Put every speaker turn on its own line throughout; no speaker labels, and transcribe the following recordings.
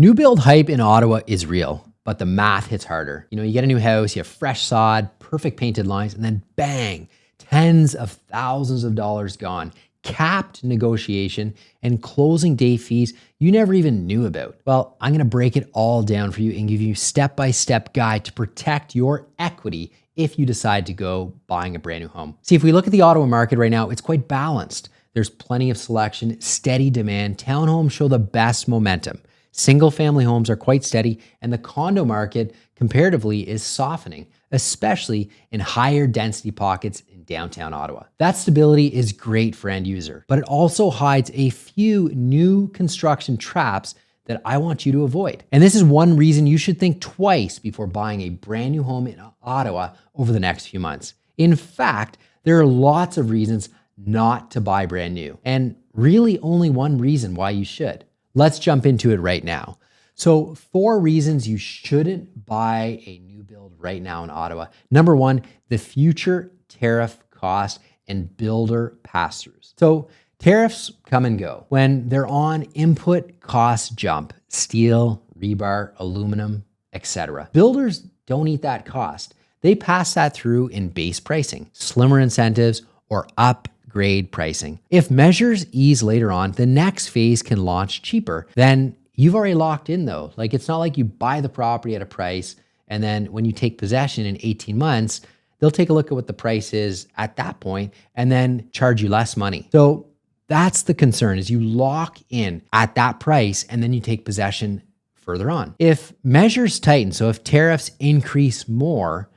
New build hype in Ottawa is real, but the math hits harder. You get a new house, you have fresh sod, perfect painted lines, and then bang, tens of thousands of dollars gone. Capped negotiation and closing day fees you never even knew about. Well, I'm gonna break it all down for you and give you a step-by-step guide to protect your equity if you decide to go buying a brand new home. See, if we look at the Ottawa market right now, it's quite balanced. There's plenty of selection, steady demand. Townhomes show the best momentum. Single family homes are quite steady, and the condo market comparatively is softening, especially in higher density pockets in downtown Ottawa. That stability is great for end user, but it also hides a few new construction traps that I want you to avoid. And this is one reason you should think twice before buying a brand new home in Ottawa over the next few months. In fact, there are lots of reasons not to buy brand new, and really only one reason why you should. Let's jump into it right now. So 4 reasons you shouldn't buy a new build right now in Ottawa. Number 1, the future tariff cost and builder pass-throughs. So tariffs come and go. When they're on, input costs jump: steel, rebar, aluminum, etc. Builders don't eat that cost. They pass that through in base pricing, slimmer incentives, or upgrade pricing. If measures ease later on, the next phase can launch cheaper. Then you've already locked in though. Like, it's not like you buy the property at a price and then when you take possession in 18 months, they'll take a look at what the price is at that point and then charge you less money. So that's the concern, is you lock in at that price and then you take possession further on. If measures tighten, so if tariffs increase more,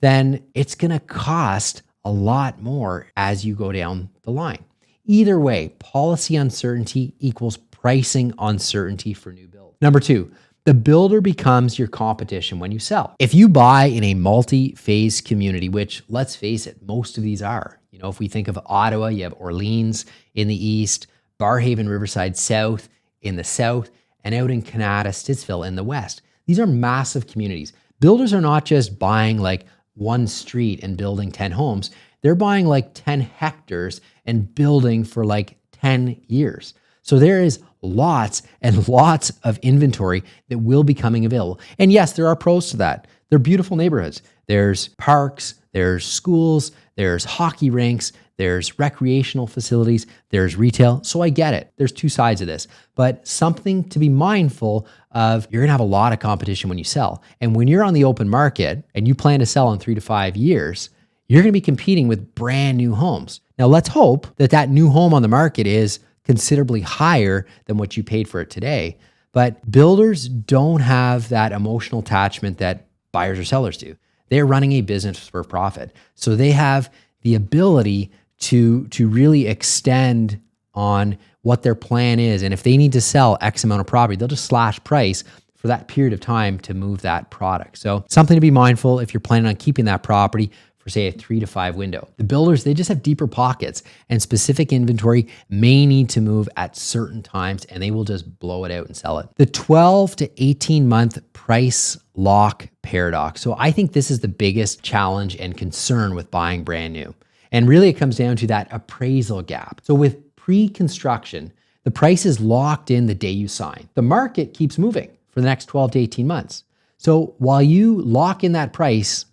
then it's gonna cost a lot more as you go down the line. Either way, policy uncertainty equals pricing uncertainty for new build. Number 2, the builder becomes your competition when you sell. If you buy in a multi-phase community, which, let's face it, most of these are. If we think of Ottawa, you have Orleans in the east, Barhaven, Riverside South in the south, and out in Canada, Stittsville in the west. These are massive communities. Builders are not just buying like one street and building 10 homes. They're buying like 10 hectares and building for like 10 years. So there is lots and lots of inventory that will be coming available. And yes, there are pros to that. They're beautiful neighborhoods. There's parks, there's schools, there's hockey rinks, there's recreational facilities, there's retail. So I get it. There's 2 sides of this, but something to be mindful of: you're gonna have a lot of competition when you sell. And when you're on the open market and you plan to sell in 3 to 5 years, you're gonna be competing with brand new homes. Now let's hope that that new home on the market is considerably higher than what you paid for it today. But builders don't have that emotional attachment that buyers or sellers do. They're running a business for profit. So they have the ability to really extend on what their plan is. And if they need to sell X amount of property, they'll just slash price for that period of time to move that product. So something to be mindful if you're planning on keeping that property for, say, a 3 to 5 window. The builders, they just have deeper pockets, and specific inventory may need to move at certain times and they will just blow it out and sell it. The 12 to 18 month price lock paradox. So I think this is the biggest challenge and concern with buying brand new. And really it comes down to that appraisal gap. So with pre-construction, the price is locked in the day you sign. The market keeps moving for the next 12 to 18 months. So while you lock in that price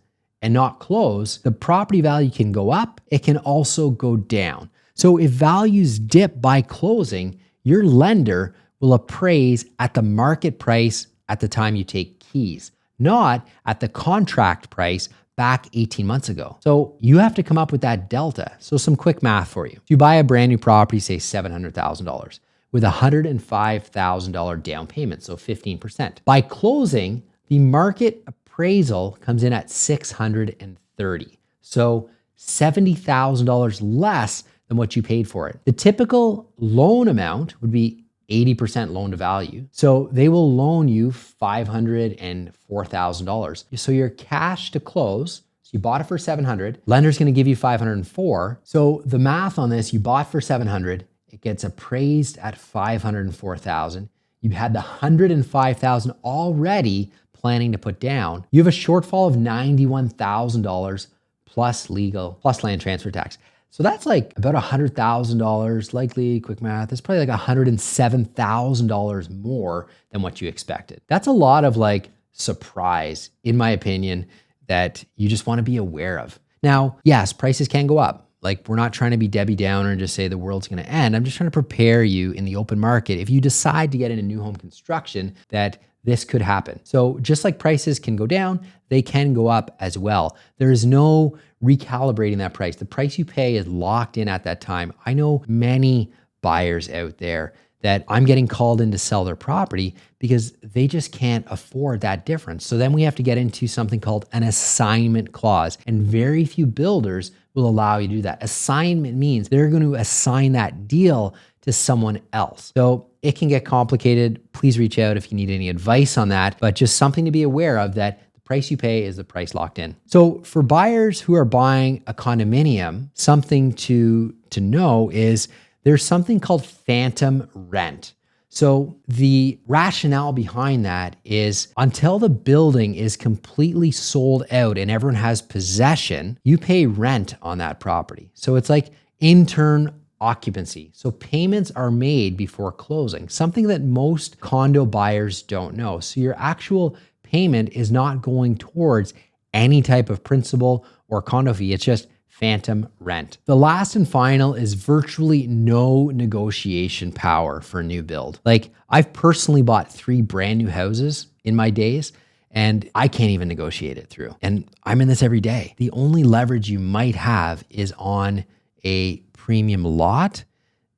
and not close, the property value can go up. It can also go down. So if values dip by closing, your lender will appraise at the market price at the time you take keys, not at the contract price back 18 months ago. So you have to come up with that delta. So some quick math for you. If you buy a brand new property, say $700,000 with a $105,000 down payment, so 15%. By closing, the market appraisal comes in at $630,000. So $70,000 less than what you paid for it. The typical loan amount would be 80% loan to value. So they will loan you $504,000. So your cash to close, so you bought it for $700,000, lender's gonna give you $504,000. So the math on this, you bought for $700,000, it gets appraised at $504,000. You had the $105,000 already planning to put down. You have a shortfall of $91,000 plus legal, plus land transfer tax. So that's like about $100,000, likely, quick math, it's probably like $107,000 more than what you expected. That's a lot of like surprise, in my opinion, that you just want to be aware of. Now, yes, prices can go up. Like, we're not trying to be Debbie Downer and just say the world's going to end. I'm just trying to prepare you in the open market. If you decide to get into new home construction, that this could happen. So just like prices can go down, they can go up as well. There is no recalibrating that price. The price you pay is locked in at that time. I know many buyers out there that I'm getting called in to sell their property because they just can't afford that difference. So then we have to get into something called an assignment clause, and very few builders will allow you to do that. Assignment means they're going to assign that deal to someone else. So it can get complicated. Please reach out if you need any advice on that, but just something to be aware of, that the price you pay is the price locked in. So for buyers who are buying a condominium, something to know is there's something called phantom rent. So the rationale behind that is, until the building is completely sold out and everyone has possession, you pay rent on that property. So it's like intern occupancy. So payments are made before closing, something that most condo buyers don't know. So your actual payment is not going towards any type of principal or condo fee. It's just phantom rent. The last and final is virtually no negotiation power for a new build. Like, I've personally bought 3 brand new houses in my days, and I can't even negotiate it through. And I'm in this every day. The only leverage you might have is on a premium lot,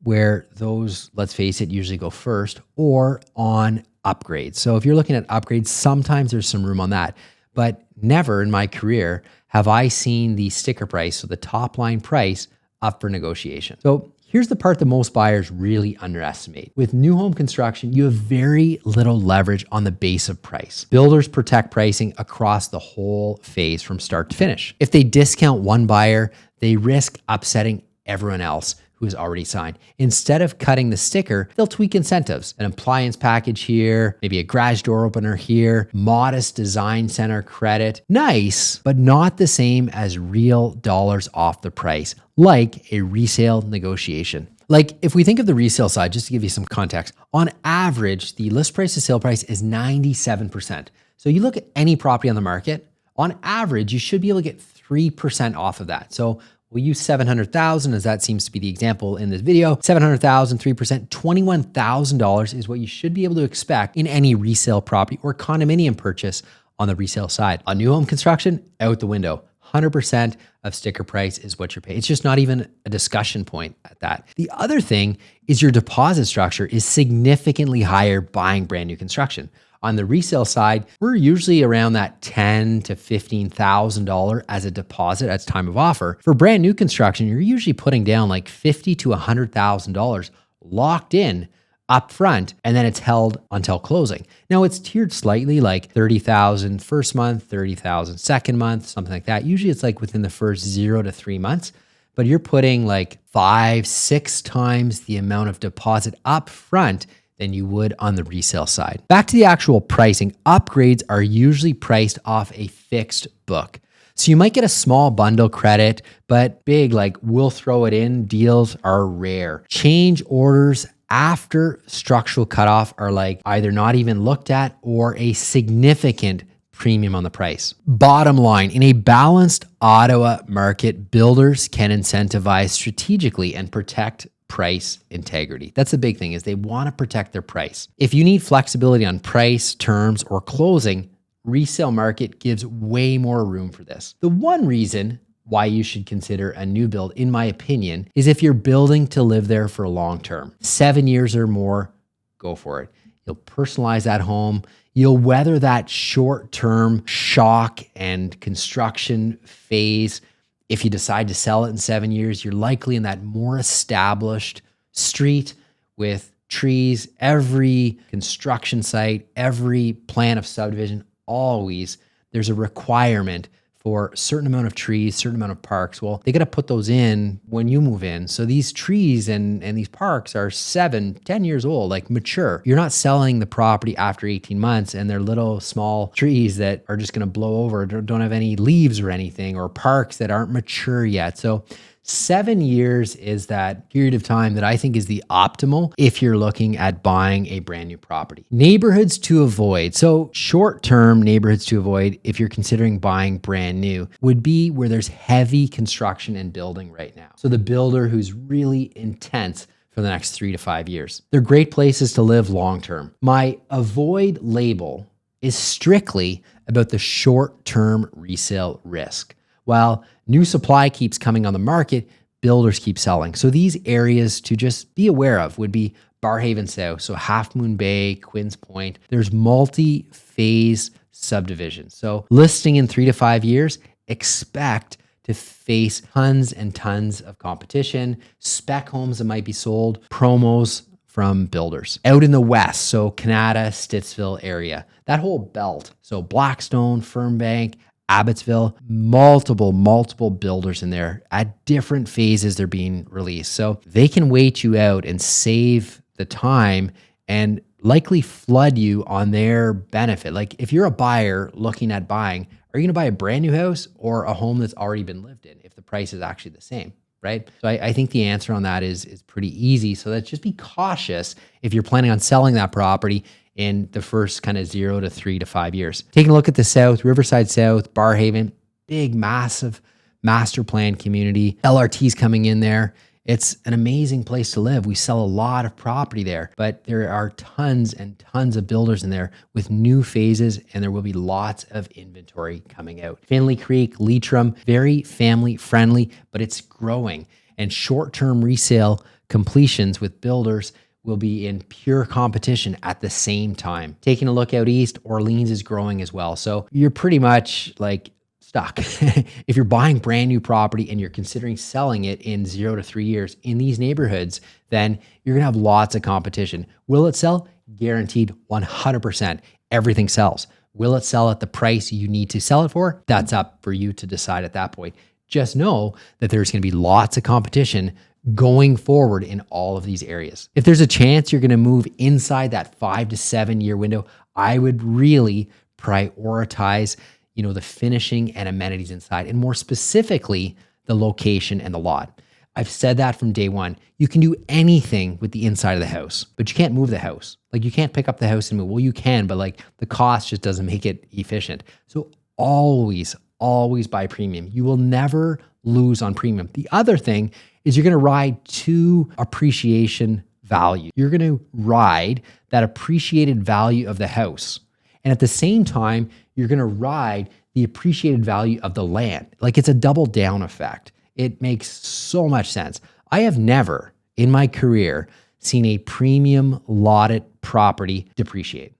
where those, let's face it, usually go first, or on upgrades. So if you're looking at upgrades, sometimes there's some room on that, but never in my career have I seen the sticker price, so the top line price, up for negotiation. So here's the part that most buyers really underestimate. With new home construction, you have very little leverage on the base of price. Builders protect pricing across the whole phase from start to finish. If they discount one buyer, they risk upsetting everyone else who has already signed. Instead of cutting the sticker, they'll tweak incentives, an appliance package here, maybe a garage door opener here, modest design center credit. Nice, but not the same as real dollars off the price, like a resale negotiation. Like, if we think of the resale side, just to give you some context, on average, the list price to sale price is 97%. So you look at any property on the market, on average, you should be able to get 3% off of that. So we'll use 700,000 as that seems to be the example in this video. 700,000, 3%, $21,000 is what you should be able to expect in any resale property or condominium purchase on the resale side. On new home construction, out the window. 100% of sticker price is what you're paying. It's just not even a discussion point at that. The other thing is your deposit structure is significantly higher buying brand new construction. On the resale side, we're usually around that $10,000 to $15,000 as a deposit at time of offer. For brand new construction, you're usually putting down like $50,000 to $100,000 locked in up front, and then it's held until closing. Now it's tiered slightly, like $30,000 first month, $30,000 second month, something like that. Usually it's like within the first 0 to 3 months, but you're putting like 5-6 times the amount of deposit up front than you would on the resale side. Back to the actual pricing, upgrades are usually priced off a fixed book. So you might get a small bundle credit, but big, like we'll throw it in, deals are rare. Change orders after structural cutoff are like either not even looked at or a significant premium on the price. Bottom line, in a balanced Ottawa market, builders can incentivize strategically and protect price integrity. That's the big thing, is they want to protect their price. If you need flexibility on price, terms, or closing, resale market gives way more room for this. The one reason why you should consider a new build, in my opinion, is if you're building to live there for long term. 7 years or more, go for it. You'll personalize that home. You'll weather that short-term shock and construction phase. If you decide to sell it in 7 years, you're likely in that more established street with trees. Every construction site, every plan of subdivision, always there's a requirement for a certain amount of trees, certain amount of parks. Well, they got to put those in when you move in. So these trees and these parks are 7-10 years old, like mature. You're not selling the property after 18 months and they're little small trees that are just going to blow over, don't have any leaves or anything, or parks that aren't mature yet. So 7 years is that period of time that I think is the optimal if you're looking at buying a brand new property. Neighborhoods to avoid. So short-term neighborhoods to avoid if you're considering buying brand new would be where there's heavy construction and building right now. So the builder who's really intense for the next 3 to 5 years. They're great places to live long-term. My avoid label is strictly about the short-term resale risk. While new supply keeps coming on the market, builders keep selling. So these areas to just be aware of would be Barhaven South, so Half Moon Bay, Quinns Point. There's multi-phase subdivisions. So listing in 3 to 5 years, expect to face tons and tons of competition, spec homes that might be sold, promos from builders. Out in the west, so Canada, Stittsville area, that whole belt, so Blackstone, Fernbank, Abbotsville, multiple builders in there at different phases they're being released. So they can wait you out and save the time and likely flood you on their benefit. Like if you're a buyer looking at buying, are you gonna buy a brand new house or a home that's already been lived in if the price is actually the same, right? So I think the answer on that is pretty easy. So let's just be cautious if you're planning on selling that property in the first kind of 0 to 3 to 5 years. Taking a look at the south, Riverside South, Barhaven, big, massive master plan community. LRT's coming in there. It's an amazing place to live. We sell a lot of property there, but there are tons and tons of builders in there with new phases, and there will be lots of inventory coming out. Finley Creek, Leitrim, very family friendly, but it's growing. And short-term resale completions with builders will be in pure competition at the same time. Taking a look out east, Orleans is growing as well. So you're pretty much like stuck. If you're buying brand new property and you're considering selling it in 0 to 3 years in these neighborhoods, then you're gonna have lots of competition. Will it sell? Guaranteed 100%. Everything sells. Will it sell at the price you need to sell it for? That's up for you to decide at that point. Just know that there's gonna be lots of competition going forward in all of these areas. If there's a chance you're gonna move inside that 5 to 7 year window, I would really prioritize, the finishing and amenities inside, and more specifically, the location and the lot. I've said that from day one. You can do anything with the inside of the house, but you can't move the house. Like you can't pick up the house and move. Well, you can, but like the cost just doesn't make it efficient. So always buy premium. You will never lose on premium. The other thing is you're gonna ride to appreciation value. You're gonna ride that appreciated value of the house. And at the same time, you're gonna ride the appreciated value of the land. Like it's a double down effect. It makes so much sense. I have never in my career seen a premium lotted property depreciate.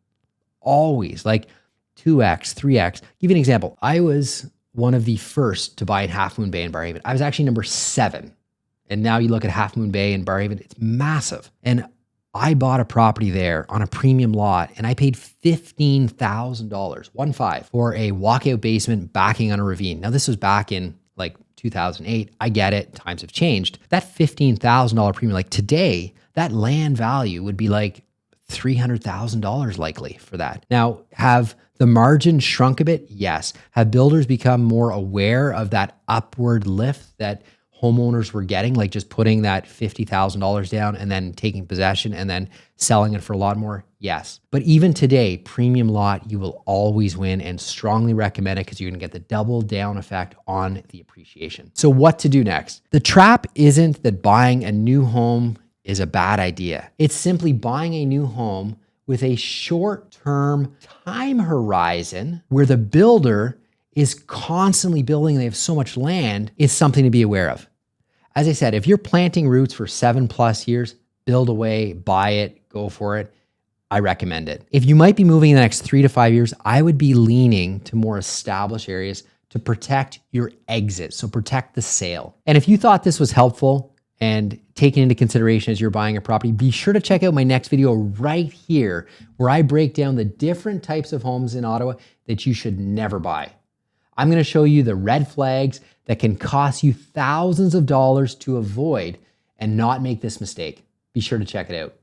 Always like 2x, 3x. Give you an example. I was one of the first to buy in Half Moon Bay in Barhaven. I was actually number 7. And now you look at Half Moon Bay in Barhaven, it's massive. And I bought a property there on a premium lot and I paid $15,000, 1.5, for a walkout basement backing on a ravine. Now this was back in like 2008. I get it, times have changed. That $15,000 premium, like today, that land value would be like $300,000 likely for that. Now, have the margins shrunk a bit? Yes. Have builders become more aware of that upward lift that homeowners were getting, like just putting that $50,000 down and then taking possession and then selling it for a lot more? Yes. But even today, premium lot, you will always win, and strongly recommend it because you're gonna get the double down effect on the appreciation. So what to do next? The trap isn't that buying a new home is a bad idea. It's simply buying a new home with a short-term time horizon where the builder is constantly building and they have so much land is something to be aware of. As I said, if you're planting roots for 7+ years, build away, buy it, go for it. I recommend it. If you might be moving in the next 3 to 5 years, I would be leaning to more established areas to protect your exit. So protect the sale. And if you thought this was helpful and taken into consideration as you're buying a property, be sure to check out my next video right here, where I break down the different types of homes in Ottawa that you should never buy. I'm going to show you the red flags that can cost you thousands of dollars to avoid and not make this mistake. Be sure to check it out.